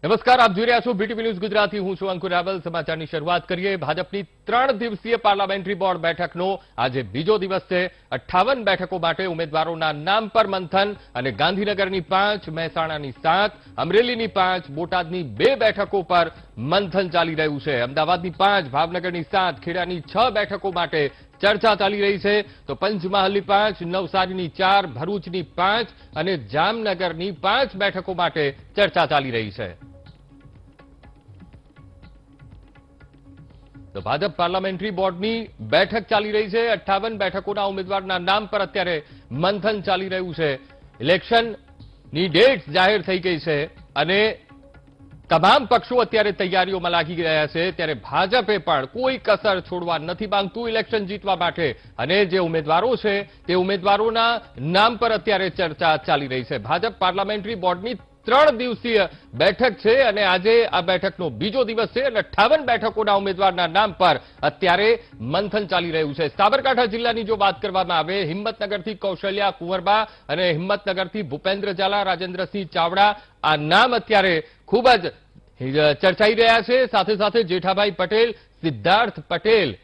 નમસ્કાર, આપ જોઈ રહ્યા છો બીટીવી ન્યૂઝ ગુજરાતી. હું છું અંકુર રાવલ. સમાચારની શરૂઆત કરીએ. ભાજપની 3 દિવસીય પાર્લામેન્ટરી બોર્ડ બેઠકનો આજે બીજો દિવસ છે. 58 બેઠકો માટે ઉમેદવારોના નામ પર મંથન અને ગાંધીનગરની 5, મહેસાણાની 7, અમરેલીની 5, બોટાદની 2 બેઠકો પર મંથન ચાલી રહ્યું છે. અમદાવાદની 5, ભાવનગરની 7, ખેડાની 6 બેઠકો માટે ચર્ચા ચાલી રહી છે. તો પંચમહાલની 5, નવસારીની 4, ભરૂચની 5 અને જામનગરની 5 બેઠકો માટે ચર્ચા ચાલી રહી છે. તો ભાજપ પાર્લામેન્ટરી બોર્ડની બેઠક ચાલી રહી છે. 58 બેઠકોના ઉમેદવારના નામ પર અત્યારે મંથન ચાલી રહ્યું છે. ઇલેક્શનની ડેટ જાહેર થઈ ગઈ છે અને તમામ પક્ષો અત્યારે તૈયારીઓમાં લાગી ગયા છે. ત્યારે ભાજપે પણ કોઈ કસર છોડવા નથી માંગતું ઇલેક્શન જીતવા માટે અને જે ઉમેદવારો છે તે ઉમેદવારોના નામ પર અત્યારે ચર્ચા ચાલી રહી છે. ભાજપ પાર્લામેન્ટરી બોર્ડની 3 દિવસીય બેઠક છે અને આજે આ બેઠકનો બીજો દિવસ છે અને 58 બેઠકોના ઉમેદવારના નામ પર અત્યારે મંથન ચાલી રહ્યું છે. સાબરકાંઠા જિલ્લાની જો વાત કરવામાં આવે, હિંમતનગરથી કૌશલ્યા કુંવરબા અને હિંમતનગરથી ભૂપેન્દ્ર ઝાલા, રાજેન્દ્રસિંહ ચાવડા આ નામ અત્યારે ખૂબ જ ચર્ચાઈ રહ્યા છે. સાથે સાથે જેઠાભાઈ પટેલ, સિદ્ધાર્થ પટેલ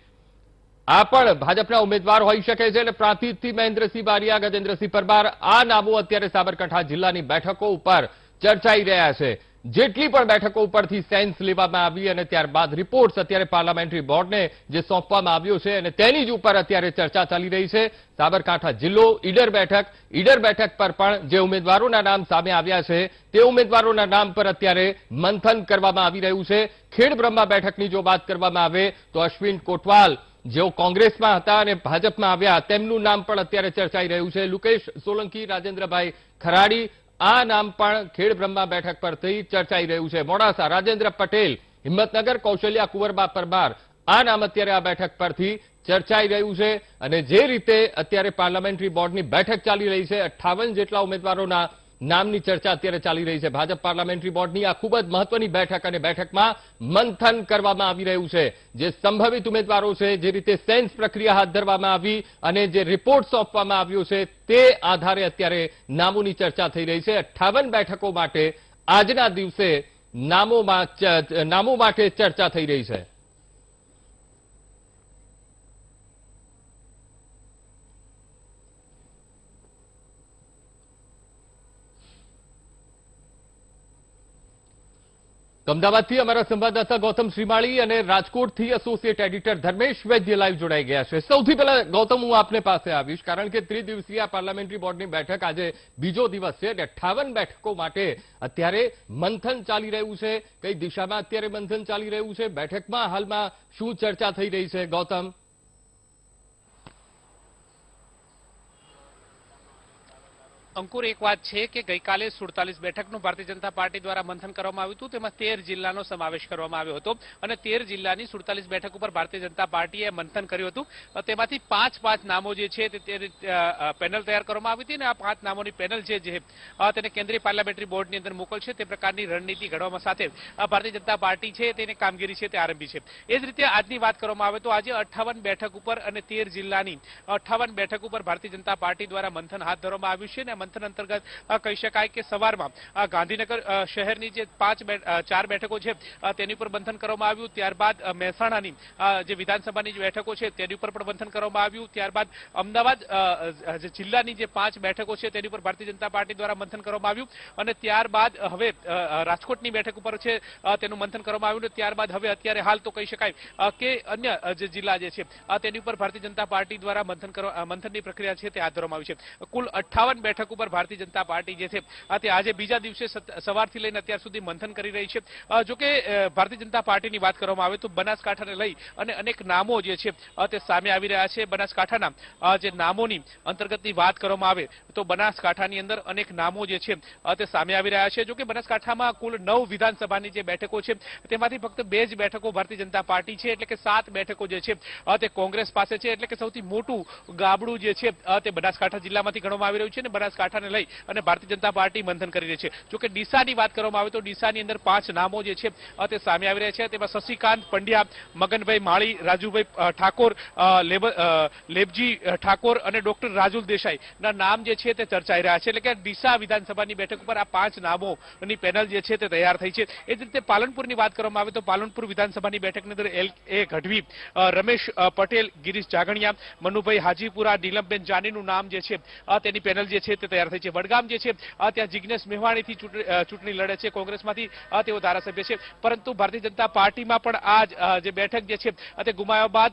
આ પણ ભાજપના ઉમેદવાર હોઈ શકે છે અને પ્રાંતિજથી મહેન્દ્રસિંહ બારિયા, ગજેન્દ્રસિંહ પરમાર આ નામો અત્યારે સાબરકાંઠા જિલ્લાની બેઠકો ઉપર ચર્ચાઈ રહ્યા છે. જેટલી પણ બેઠકો ઉપરથી સેન્સ લેવામાં આવી અને ત્યારબાદ રિપોર્ટ્સ અત્યારે પાર્લામેન્ટરી બોર્ડને જે સોંપવામાં આવ્યો છે અને તેની જ ઉપર અત્યારે ચર્ચા ચાલી રહી છે. સાબરકાંઠા જિલ્લો ઈડર બેઠક પર પણ જે ઉમેદવારોના નામ સામે આવ્યા છે તે ઉમેદવારોના નામ પર અત્યારે મંથન કરવામાં આવી રહ્યું છે. ખેડબ્રહ્મા બેઠકની જો વાત કરવામાં આવે તો અશ્વિન કોટવાલ જેઓ કોંગ્રેસમાં હતા અને ભાજપમાં આવ્યા તેમનું નામ પણ અત્યારે ચર્ચાઈ રહ્યું છે. લુકેશ સોલંકી, રાજેન્દ્રભાઈ ખરાડી આ નામ પણ ખેડબ્રહ્મા બેઠક પરથી ચર્ચાઈ રહ્યું છે. મોડાસા રાજેન્દ્ર પટેલ, હિંમતનગર કૌશલ્યા કુંવરબા પરમાર આ નામ અત્યારે આ બેઠક પરથી ચર્ચાઈ રહ્યું છે અને જે રીતે અત્યારે પાર્લામેન્ટરી બોર્ડની બેઠક ચાલી રહી છે, 58 જેટલા ઉમેદવારોના નામની ચર્ચા અત્યારે ચાલી રહી છે. ભાજપ પાર્લામેન્ટરી બોર્ડની આ ખૂબ જ મહત્વની બેઠક અને બેઠકમાં મંથન કરવામાં આવી રહ્યું છે. જે સંભવિત ઉમેદવારો છે, જે રીતે સેન્સ પ્રક્રિયા હાથ ધરવામાં આવી અને જે રિપોર્ટ સોંપવામાં આવ્યો છે તે આધારે અત્યારે નામોની ચર્ચા થઈ રહી છે. 58 બેઠકો માટે આજના દિવસે નામો માટે ચર્ચા થઈ રહી છે. અમદાવાદથી અમારા સંવાદદાતા ગૌતમ શ્રીમાળી અને રાજકોટથી એસોસિએટ એડિટર ધર્મેશ વૈદ્ય લાઈવ જોડાઈ ગયા છે. સૌથી પહેલા ગૌતમ, હું આપને પાસે આવીશ કારણ કે 3 દિવસીય પાર્લામેન્ટરી બોર્ડની બેઠક આજે બીજો દિવસ છે. 58 બેઠકો માટે અત્યારે મંથન ચાલી રહ્યું છે. કઈ દિશામાં અત્યારે મંથન ચાલી રહ્યું છે? બેઠકમાં હાલમાં શું ચર્ચા થઈ રહી છે ગૌતમ? અંકુર, એક વાત છે કે ગઈકાલે 47 બેઠકનું ભારતીય જનતા પાર્ટી દ્વારા મંથન કરવામાં આવ્યું હતું. તેમાં 13 જિલ્લાનો સમાવેશ કરવામાં આવ્યો હતો અને 13 જિલ્લાની 47 બેઠક ઉપર ભારતીય જનતા પાર્ટીએ મંથન કર્યું હતું. તેમાંથી 5 નામો જે છે તે પેનલ તૈયાર કરવામાં આવી હતી અને આ 5 નામોની પેનલ છે જે તેને કેન્દ્રીય પાર્લામેન્ટરી બોર્ડની અંદર મોકલશે તે પ્રકારની રણનીતિ ઘડવામાં સાથે ભારતીય જનતા પાર્ટી છે તેની કામગીરી છે તે આરંભી છે. એ જ રીતે આજની વાત કરવામાં આવે તો આજે 58 બેઠક ઉપર અને 13 જિલ્લાની 58 બેઠક ઉપર ભારતીય જનતા પાર્ટી દ્વારા મંથન હાથ ધરવામાં આવ્યું છે. મંથન અંતર્ગત કહી શકાય કે સવારમાં ગાંધીનગર શહેરની જે 4 બેઠકો છે તેની ઉપર મંથન કરવામાં આવ્યું. ત્યારબાદ મહેસાણાની જે વિધાનસભાની બેઠકો છે તેની ઉપર પણ મંથન કરવામાં આવ્યું. ત્યારબાદ અમદાવાદ જિલ્લાની જે 5 બેઠકો છે તેની ઉપર ભારતીય જનતા પાર્ટી દ્વારા મંથન કરવામાં આવ્યું અને ત્યારબાદ હવે રાજકોટની બેઠક ઉપર છે તેનું મંથન કરવામાં આવ્યું. ત્યારબાદ હવે અત્યારે હાલ તો કહી શકાય કે અન્ય જે જિલ્લા જે છે તેની ઉપર ભારતીય જનતા પાર્ટી દ્વારા મંથનની પ્રક્રિયા છે તે હાથ ધરવામાં આવી છે. કુલ 58 બેઠક ઉપર ભારતીય જનતા પાર્ટી જે છે તે આજે બીજા દિવસે સવારથી લઈને અત્યાર સુધી મંથન કરી રહી છે. જોકે ભારતીય જનતા પાર્ટીની વાત કરવામાં આવે તો બનાસકાંઠાને લઈ અને અનેક નામો જે છે તે સામે આવી રહ્યા છે. બનાસકાંઠાના જે નામોની અંતર્ગતની વાત કરવામાં આવે તો બનાસકાંઠાની અંદર અનેક નામો જે છે તે સામે આવી રહ્યા છે. જોકે બનાસકાંઠામાં કુલ 9 વિધાનસભાની જે બેઠકો છે તેમાંથી ફક્ત 2 જ બેઠકો ભારતીય જનતા પાર્ટી છે, એટલે કે 7 બેઠકો જે છે તે કોંગ્રેસ પાસે છે. એટલે કે સૌથી મોટું ગાબડું જે છે તે બનાસકાંઠા જિલ્લામાંથી ગણવામાં આવી રહ્યું છે અને બનાસકાંઠા બનાસકાંઠાને લઈ અને ભારતીય જનતા પાર્ટી મંથન કરી રહી છે. જો કે ડીસાની વાત કરવામાં આવે તો ડીસાની અંદર 5 નામો જે છે તે સામે આવી રહ્યા છે. તેમાં શશિકાંત પંડ્યા, મગનભાઈ માળી, રાજુભાઈ ઠાકોર, લેબજી ઠાકોર અને ડોક્ટર રાજુલ દેસાઈના નામ જે છે તે ચર્ચાઈ રહ્યા છે. એટલે કે ડીસા વિધાનસભાની બેઠક ઉપર આ 5 નામોની પેનલ જે છે તે તૈયાર થઈ છે. એ જ રીતે પાલનપુરની વાત કરવામાં આવે તો પાલનપુર વિધાનસભાની બેઠકની અંદર એ ગઢવી, રમેશ પટેલ, ગિરીશ જાગણિયા, મનુભાઈ હાજીપુરા, નીલમબેન જાનીનું નામ જે છે તેની પેનલ જે છે તે તૈયાર થઈ છે. વડગામ જે છે ત્યાં જિગ્નેશ મેવાણીથી ચૂંટણી લડે છે, કોંગ્રેસમાંથી તેઓ ધારાસભ્ય છે. પરંતુ ભારતીય જનતા પાર્ટીમાં પણ આ જે બેઠક જે છે તે ગુમાવ્યા બાદ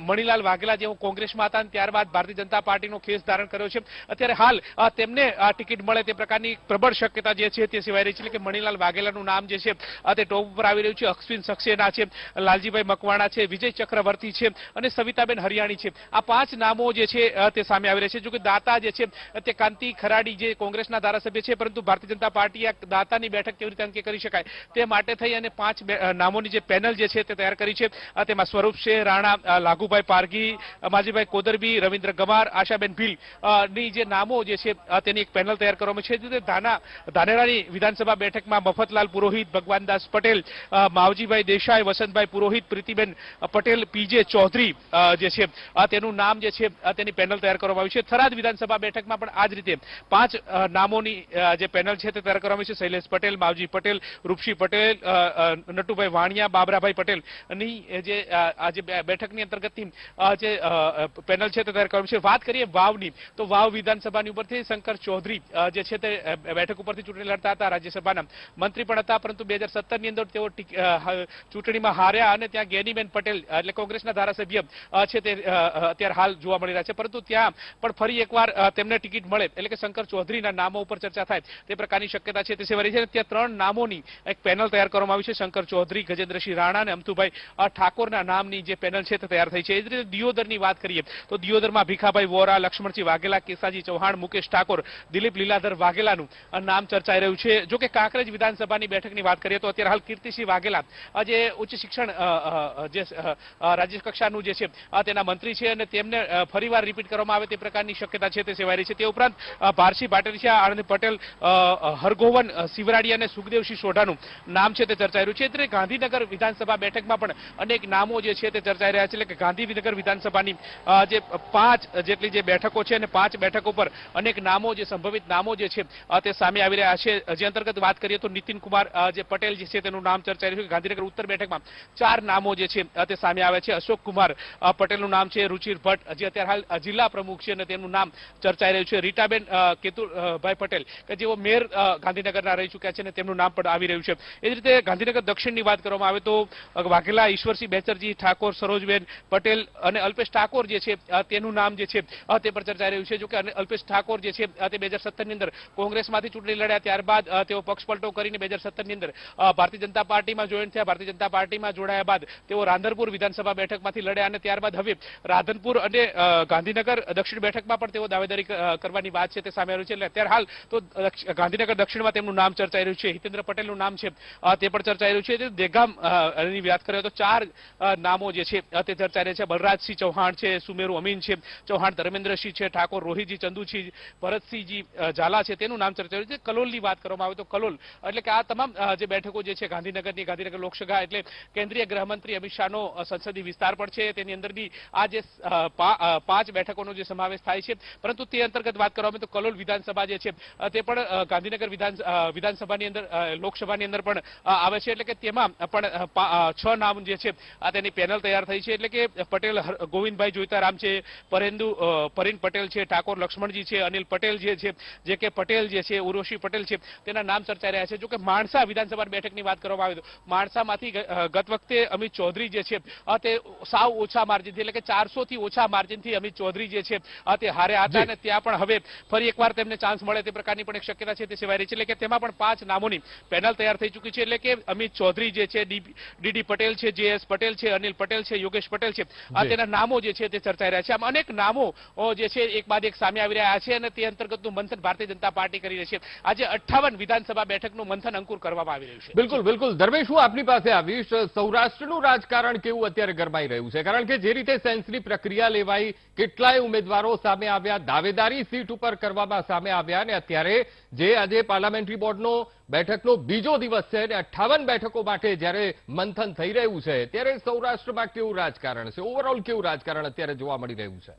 મણીલાલ વાઘેલા જેઓ કોંગ્રેસમાં હતા ત્યારબાદ ભારતીય જનતા પાર્ટીનો ખેસ ધારણ કર્યો છે. અત્યારે હાલ તેમને ટિકિટ મળે તે પ્રકારની પ્રબળ શક્યતા જે છે તે સેવાઈ રહી છે. એટલે કે મણીલાલ વાઘેલાનું નામ જે છે તે ટોપ ઉપર આવી રહ્યું છે. અશ્વિન સક્સેના છે, લાલજીભાઈ મકવાણા છે, વિજય ચક્રવર્તી છે અને સવિતાબેન હરિયાણી છે. આ 5 નામો જે છે તે સામે આવી રહ્યા છે. જો કે દાતા જે છે તે કાંતિ ખરાડી જે કોંગ્રેસના ધારાસભ્ય છે, પરંતુ ભારતીય જનતા પાર્ટી આ દાતાની બેઠક કેવી રીતે અંકે કરી શકાય તે માટે થઈ અને 5 નામોની જે પેનલ જે છે તે તૈયાર કરી છે. તેમાં સ્વરૂપસિંહ રાણા, લાગુભાઈ પારગી, માજીભાઈ કોદરબી, રવિન્દ્ર ગમાર, આશાબેન ભીલ ની જે નામો જે છે તેની એક પેનલ તૈયાર કરવામાં છે. ધાનેરાની વિધાનસભા બેઠકમાં મફતલાલ પુરોહિત, ભગવાનદાસ પટેલ, માવજીભાઈ દેસાઈ, વસંતભાઈ પુરોહિત, પ્રીતિબેન પટેલ, પીજે ચૌધરી જે છે તેનું નામ જે છે તેની પેનલ તૈયાર કરવામાં આવી છે. થરાદ વિધાનસભા બેઠકમાં પણ આ જ રીતે 5 નામોની જે પેનલ છે તે તૈયાર કરવામાં આવી છે. શૈલેષ પટેલ, માવજી પટેલ, રૂપસી પટેલ, નટુભાઈ વાણિયા, બાબરાભાઈ પટેલ ની જે બેઠકની અંતર્ગતની જે પેનલ છે તે તૈયાર કરવામાં છે. વાત કરીએ વાવની તો વાવ વિધાનસભાની ઉપરથી શંકર ચૌધરી જે છે તે બેઠક ઉપરથી ચૂંટણી લડતા હતા, રાજ્યસભાના મંત્રી પણ હતા, પરંતુ 2017 ની અંદર તેઓ ચૂંટણીમાં હાર્યા અને ત્યાં ગેનીબેન પટેલ એટલે કોંગ્રેસના ધારાસભ્ય છે તે અત્યારે હાલ જોવા મળી રહ્યા છે. પરંતુ ત્યાં પણ ફરી એકવાર તેમને ટિકિટ મળે એટલે કે શંકર ચૌધરીના નામો ઉપર ચર્ચા થાય તે પ્રકારની શક્યતા છે તે સેવાઈ રહી છે. ત્યાં 3 નામોની એક પેનલ તૈયાર કરવામાં આવી છે. શંકર ચૌધરી, ગજેન્દ્રસિંહ રાણા અને અમથુભાઈ ઠાકોરના નામની જે પેનલ છે તે તૈયાર થઈ છે. એ જ રીતે દિયોદરની વાત કરીએ તો દિયોદરમાં ભીખાભાઈ વોરા, લક્ષ્મણસિંહ વાઘેલા, કેસાજી ચૌહાણ, મુકેશ ઠાકોર, દિલીપ લીલાધર વાઘેલાનું નામ ચર્ચાઈ રહ્યું છે. જો કે કાંકરેજ વિધાનસભાની બેઠકની વાત કરીએ તો અત્યારે હાલ કીર્તિસિંહ વાઘેલા જે ઉચ્ચ શિક્ષણ જે રાજ્ય કક્ષાનું જે છે તેના મંત્રી છે અને તેમને ફરીવાર રિપીટ કરવામાં આવે તે પ્રકારની શક્યતા છે તે સેવાઈ રહી છે. તે ઉપરાંત ભારસી ભાટેલિયા, આનંદ પટેલ, હરગોવન શિવરાડી અને સુખદેવસિંહ સોઢાનું નામ છે તે ચર્ચાઈ રહ્યું છે. એટલે ગાંધીનગર વિધાનસભા બેઠકમાં પણ અનેક નામો જે છે તે ચર્ચાઈ રહ્યા છે. એટલે કે ગાંધીનગર વિધાનસભાની જે 5 જેટલી જે બેઠકો છે અને 5 બેઠકો પર અનેક નામો જે સંભવિત નામો જે છે તે સામે આવી રહ્યા છે. જે અંતર્ગત વાત કરીએ તો નીતિન કુમાર જે પટેલ જે છે તેનું નામ ચર્ચાઈ રહ્યું છે. ગાંધીનગર ઉત્તર બેઠકમાં 4 નામો જે છે તે સામે આવે છે. અશોક કુમાર પટેલનું નામ છે, રુચિર ભટ્ટ જે અત્યારે હાલ જિલ્લા પ્રમુખ છે અને તેમનું નામ ચર્ચાઈ રહ્યું છે. રીટાબેન કેતુભાઈ પટેલ કે જેઓ મેયર ગાંધીનગરના રહી ચૂક્યા છે અને તેમનું નામ પણ આવી રહ્યું છે. એ જ રીતે ગાંધીનગર દક્ષિણની વાત કરવામાં આવે તો વાઘેલા, ઈશ્વરસિંહ બેચરજી ઠાકોર, સરોજબેન પટેલ અને અલ્પેશ ઠાકોર જે છે તેનું નામ જે છે તે પર ચર્ચાઈ રહ્યું છે. જો કે અલ્પેશ ઠાકોર જે છે તે 2017 ની અંદર કોંગ્રેસમાંથી ચૂંટણી લડ્યા, ત્યારબાદ તેઓ પક્ષપલટો કરીને 2017 ની અંદર ભારતીય જનતા પાર્ટીમાં જોઈન થયા. ભારતીય જનતા પાર્ટીમાં જોડાયા બાદ તેઓ રાધનપુર વિધાનસભા બેઠકમાંથી લડ્યા અને ત્યારબાદ હવે રાધનપુર અને ગાંધીનગર દક્ષિણ બેઠકમાં પણ તેઓ દાવેદારી કરવાની વાત છે તે સામે આવ્યું છે. એટલે અત્યારે હાલ તો ગાંધીનગર દક્ષિણમાં તેમનું નામ ચર્ચાઈ રહ્યું છે. હિતેન્દ્ર પટેલનું નામ છે તે પણ ચર્ચાઈ રહ્યું છે. દેગામ ની વાત કરીએ તો 4 નામો જે છે તે ચર્ચાઈ રહ્યા છે. બલરાજસિંહ ચૌહાણ છે, સુમેરુ અમીન છે, ચૌહાણ ધર્મેન્દ્રસિંહ છે, ઠાકોર રોહિતજી ચંદુજી, ભરતસિંહજી ઝાલા છે તેનું નામ ચર્ચાઈ રહ્યું છે. કલોલની વાત કરવામાં આવે તો કલોલ એટલે કે આ તમામ જે બેઠકો જે છે ગાંધીનગરની, ગાંધીનગર લોકસભા એટલે કેન્દ્રીય ગૃહમંત્રી અમિત શાહનો સંસદીય વિસ્તાર પણ છે. તેની અંદર બી આ જે 5 બેઠકોનો જે સમાવેશ થાય છે. પરંતુ તે અંતર્ગત વાત કરવામાં આવે તો કલોલ વિધાનસભા જે છે તે પણ ગાંધીનગર વિધાનસભાની અંદર લોકસભાની અંદર પણ આવે છે. એટલે કે તેમાં પણ 6 નામ જે છે તેની પેનલ તૈયાર થઈ છે. એટલે કે પટેલ ગોવિંદભાઈ જોઈતારામ છે, પરીન પટેલ છે, ઠાકોર લક્ષ્મણજી છે, અનિલ પટેલ જે કે પટેલ જે છે, ઉર્વશી પટેલ છે તેના નામ ચર્ચાઈ રહ્યા છે. જો કે માણસા વિધાનસભા બેઠકની વાત કરવામાં આવે તો માણસામાંથી ગત વખતે અમિત ચૌધરી જે છે તે સાવ ઓછા માર્જિનથી એટલે કે 400 થી ઓછા માર્જિનથી અમિત ચૌધરી જે છે તે હાર્યા હતા અને ત્યાં પણ હવે ફરી એકવાર તેમને ચાન્સ મળે તે પ્રકારની પણ એક શક્યતા છે તે સેવાઈ રહી છે. એટલે કે તેમાં પણ 5 નામોની પેનલ તૈયાર થઈ ચૂકી છે. એટલે કે અમિત ચૌધરી જે છે, ડીડી પટેલ છે, જેએસ પટેલ છે, અનિલ પટેલ છે, યોગેશ પટેલ છે, તેના નામો જે છે તે ચર્ચાઈ રહ્યા છે. આમ અનેક નામો જે છે એક બાદ એક સામે આવી રહ્યા છે અને તે અંતર્ગતનું મંથન ભારતીય જનતા પાર્ટી કરી રહી છે. આજે 58 વિધાનસભા બેઠકનું મંથન અંકુર કરવામાં આવી રહ્યું છે. બિલકુલ ધર્મેશ, હું આપની પાસે આવીશ. સૌરાષ્ટ્રનું રાજકારણ કેવું અત્યારે ગરમાઈ રહ્યું છે? કારણ કે જે રીતે સેન્સની પ્રક્રિયા લેવાઈ, કેટલાય ઉમેદવારો સામે આવ્યા, દાવેદારી સીટ ઉપર કરવામાં સામે આવ્યા અને અત્યારે જે આજે પાર્લામેન્ટરી બોર્ડનો બેઠકનો બીજો દિવસ છે અને 58 બેઠકો માટે જ્યારે મંથન થઈ રહ્યું છે ત્યારે સૌરાષ્ટ્રમાં કેવું રાજકારણ છે, ઓવરઓલ કેવું રાજકારણ અત્યારે જોવા મળી રહ્યું છે?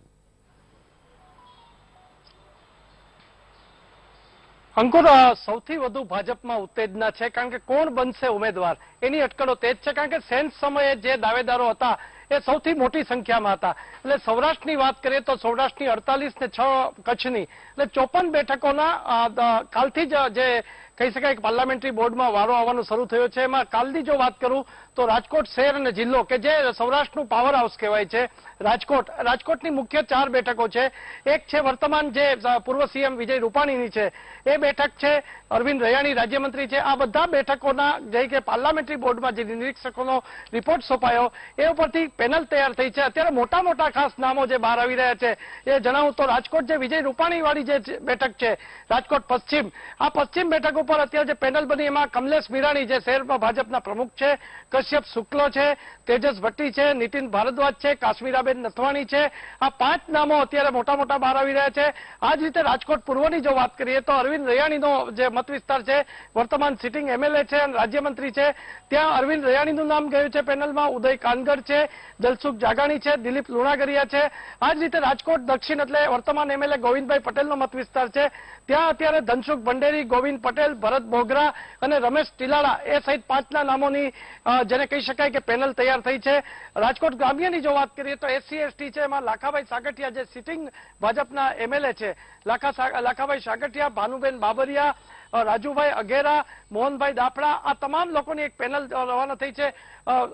અંકુર, સૌથી વધુ ભાજપમાં ઉત્તેજના છે, કારણ કે કોણ બનશે ઉમેદવાર એની અટકળો તેજ છે. કારણ કે સેન્સ સમયે જે દાવેદારો હતા એ સૌથી મોટી સંખ્યામાં હતા. એટલે સૌરાષ્ટ્રની વાત કરીએ તો સૌરાષ્ટ્રની 48 ને 6 કચ્છની, એટલે 54 બેઠકોના કાલથી જ જે કહી શકાય કે પાર્લામેન્ટરી બોર્ડમાં વારો આવવાનો શરૂ થયો છે. એમાં કાલની જો વાત કરું તો રાજકોટ શહેર અને જિલ્લો કે જે સૌરાષ્ટ્રનું પાવર હાઉસ કહેવાય છે, રાજકોટની મુખ્ય 4 બેઠકો છે. એક છે વર્તમાન જે પૂર્વ સીએમ વિજય રૂપાણીની છે એ બેઠક છે, અરવિંદ રૈયાણી રાજ્યમંત્રી છે. આ બધા બેઠકોના જે કે પાર્લામેન્ટરી બોર્ડમાં જે નિરીક્ષકોનો રિપોર્ટ સોંપાયો એ ઉપરથી પેનલ તૈયાર થઈ છે. અત્યારે મોટા મોટા ખાસ નામો જે બહાર આવી રહ્યા છે એ જણાવું તો રાજકોટ જે વિજય રૂપાણી વાળી જે બેઠક છે, રાજકોટ પશ્ચિમ, આ પશ્ચિમ બેઠક ઉપર અત્યારે જે પેનલ બની એમાં કમલેશ મીરાણી જે શહેરમાં ભાજપના પ્રમુખ છે, કશ્યપ શુક્લ છે, તેજસ ભટ્ટી છે, નીતિન ભારદ્વાજ છે, કાશ્મીરાબેન નથવાણી છે. આ 5 નામો અત્યારે મોટા મોટા બહાર આવી રહ્યા છે. આ જ રીતે રાજકોટ પૂર્વની જો વાત કરીએ તો અરવિંદ રૈયાણીનો જે મત વિસ્તાર છે, વર્તમાન સિટિંગ એમએલએ છે અને રાજ્યમંત્રી છે, ત્યાં અરવિંદ રૈયાણીનું નામ ગયું છે પેનલમાં. ઉદય કાનગર છે, દલસુખ જાગાણી છે, દિલીપ લુણાગરિયા છે. આ જ રીતે રાજકોટ દક્ષિણ એટલે વર્તમાન એમએલએ ગોવિંદભાઈ પટેલનો મત વિસ્તાર છે, ત્યાં અત્યારે ધનસુખ ભંડેરી, ગોવિંદ પટેલ, ભરત બોગરા અને રમેશ ટીલાળા એ સહિત 5ના નામોની જેને કહી શકાય કે પેનલ તૈયાર થઈ છે. રાજકોટ ગ્રામ્યની જો વાત કરીએ તો એસસી એસટી છે, એમાં લાખાભાઈ સાગઠિયા જે સિટિંગ ભાજપના એમએલએ છે, લાખાભાઈ સાગઠિયા, ભાનુબેન બાબરિયા, રાજુભાઈ અઘેરા, મોહનભાઈ દાફડા, આ તમામ લોકોની એક પેનલ રવાના થઈ છે.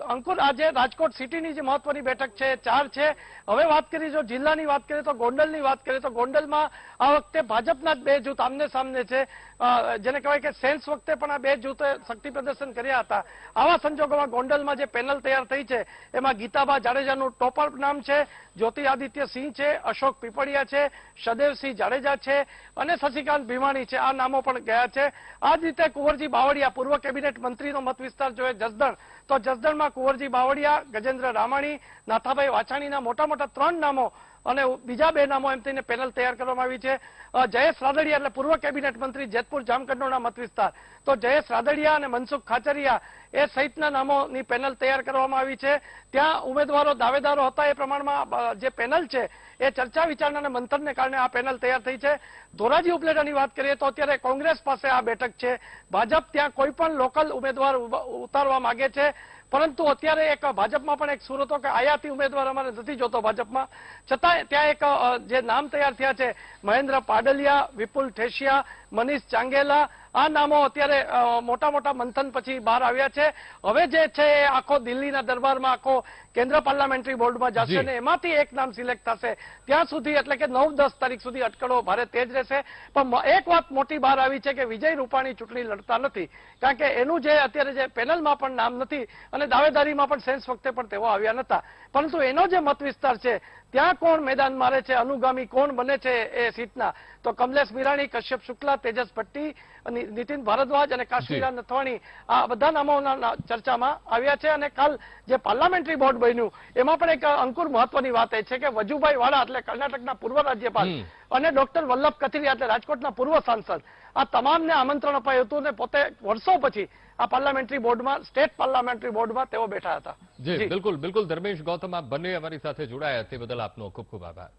અંકુર, આજે રાજકોટ સિટીની જે મહત્વની બેઠક છે 4 છે. હવે વાત કરીએ જો જિલ્લાની વાત કરીએ તો ગોંડલની વાત કરીએ તો ગોંડલમાં આ વખતે ભાજપના જ 2 જૂથ આમને સામને છે. જેને કહેવાય કે સેન્સ વખતે પણ આ 2 જૂથે શક્તિ પ્રદર્શન કર્યા હતા. આવા સંજોગોમાં ગોંડલમાં જે પેનલ તૈયાર થઈ છે એમાં ગીતાબા જાડેજાનું ટોપર નામ છે, જ્યોતિરાદિત્ય સિંહ છે, અશોક પીપળિયા છે, સદેવસિંહ જાડેજા છે અને શશિકાંત ભીમાણી છે. આ નામો પણ ગયા છે. આ જ રીતે કુંવરજી બાવળિયા, પૂર્વ કેબિનેટ મંત્રીનો મત વિસ્તાર જોઈએ જસદણ, તો જસદણમાં કુંવરજી બાવળિયા, ગજેન્દ્ર રામાણી, નાથાભાઈ વાછાણીના મોટા મોટા 3 નામો અને બીજા 2 નામો એમ થઈને પેનલ તૈયાર કરવામાં આવી છે. જયેશ રાદડિયા એટલે પૂર્વ કેબિનેટ મંત્રી જેતપુર જામકંડોળના મત વિસ્તાર, તો જયેશ રાદડિયા અને મનસુખ ખાચરિયા એ સહિતના નામોની પેનલ તૈયાર કરવામાં આવી છે. ત્યાં ઉમેદવારો દાવેદારો હતા એ પ્રમાણમાં જે પેનલ છે એ ચર્ચા વિચારણા અને મંથનને કારણે આ પેનલ તૈયાર થઈ છે. ધોરાજી ઉપલેટાની વાત કરીએ તો અત્યારે કોંગ્રેસ પાસે આ બેઠક છે. ભાજપ ત્યાં કોઈ પણ લોકલ ઉમેદવાર ઉતારવા માંગે છે, પરંતુ અત્યારે એક ભાજપમાં પણ એક સુર હતો કે આયાતી ઉમેદવાર અમારે નથી જોતો ભાજપમાં, છતાં ત્યાં એક જે નામ તૈયાર થયા છે, મહેન્દ્ર પાડલિયા, વિપુલ ઠેસિયા, મનીષ ચાંગેલા, આ નામો અત્યારે મોટા મોટા મંથન પછી બહાર આવ્યા છે. હવે જે છે એ આખો દિલ્હીના દરબારમાં આખો કેન્દ્ર પાર્લામેન્ટરી બોર્ડમાં જશે અને એમાંથી એક નામ સિલેક્ટ થશે. ત્યાં સુધી એટલે કે 9-10 તારીખ સુધી અટકળો ભારે તેજ રહેશે. પણ એક વાત મોટી બહાર આવી છે કે વિજય રૂપાણી ચૂંટણી લડતા નથી, કારણ કે એનું જે અત્યારે જે પેનલમાં પણ નામ નથી અને દાવેદારીમાં પણ સેન્સ વખતે પણ તેઓ આવ્યા નતા. પરંતુ એનો જે મત વિસ્તાર છે ત્યાં કોણ મેદાન મારે છે, અનુગામી કોણ બને છે એ સીટના, તો કમલેશ મીરાણી, કશ્યપ શુક્લા, તેજસ ભટ્ટી, નીતિન ભારદ્વાજ અને કાશ્મીરા નથવાણી, આ બધા નામોના ચર્ચામાં આવ્યા છે. અને કાલ જે પાર્લામેન્ટરી બોર્ડ બન્યું એમાં પણ એક અંકુર મહત્વની વાત એ છે કે વજુભાઈ વાળા એટલે કર્ણાટકના પૂર્વ રાજ્યપાલ અને ડોક્ટર વલ્લભ કથિરિયા એટલે રાજકોટના પૂર્વ સાંસદ, આ તમામને આમંત્રણ અપાયું હતું અને પોતે વર્ષો પછી આ પાર્લામેન્ટરી બોર્ડમાં, સ્ટેટ પાર્લામેન્ટરી બોર્ડમાં તેઓ બેઠા હતા. જી બિલકુલ બિલકુલ. ધર્મેશ, ગૌતમ, આપ બંને અમારી સાથે જોડાયા તે બદલ આપનો ખૂબ ખૂબ આભાર.